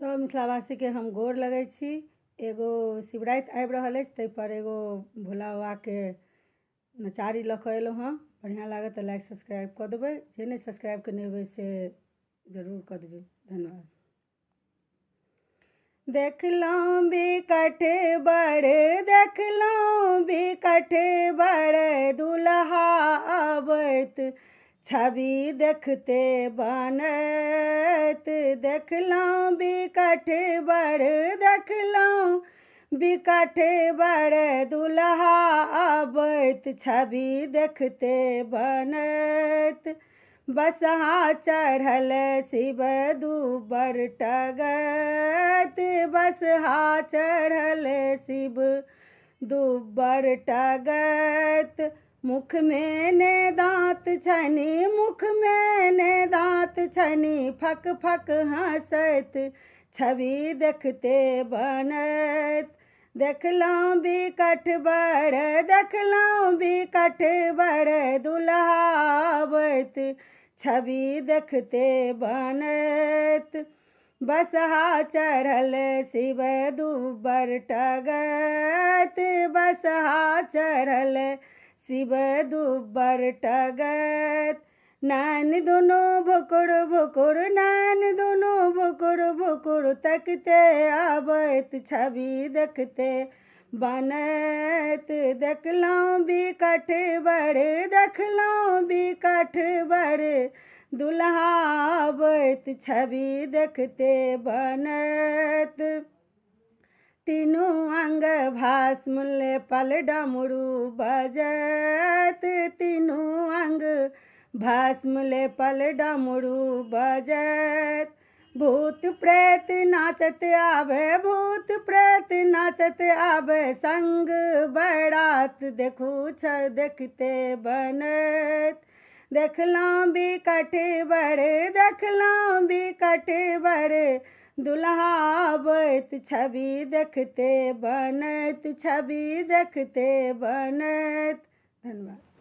सब मिथिलावासी के हम गोर लगै छी। एगो शिवराति आबि रहल अछि, ताहि पर एगो भोला बाबा के नचारी लऽ कऽ एलहुँ हँ। बढ़िआँ लागत तऽ लाइक सब्सक्राइब कऽ देबै, जे नहीं सब्सक्राइब करने हेबै से जरूर कऽ देबै। धन्यवाद। देखलहुँ बिकट बड़ दुल्हा अबैत, छवि देखते बनैत। देखलहुँ बिकट बड़ दुल्हा अबैत, छवि देखते बनैत। बसहा चढ़ल शिव दुबर टगैत, बसहा चढ़ल शिव दुबर टगैत। मुख में ने दाँत छनि, फक फक हँसैत, छवि देखते बनैत। देखलहुँ बिकट बड़ दुल्हा अबैत, छवि देखते बनैत। बसहा चढ़ल शिव दुबर टगैत, बसहा चढ़ल शिव दुबर टगैत। नैन दुनू भुकुर भुकुर तकते अबैत, छवि देखते बनैत। देखलहुँ बिकट बड़ दुल्हा अबैत, छवि देखते बनैत। तीनू अंग भस्म लेपल डमरू बजैत, तीनू अंग भस्म लेपल डमरू बजैत। भूत प्रेत नाचत आवे, संग बरात देखते बनैत। देखलहुँ बिकट बड़ दुल्हा अबैत, छवि देखते बनैत, छवि देखते बनैत। धन्यवाद।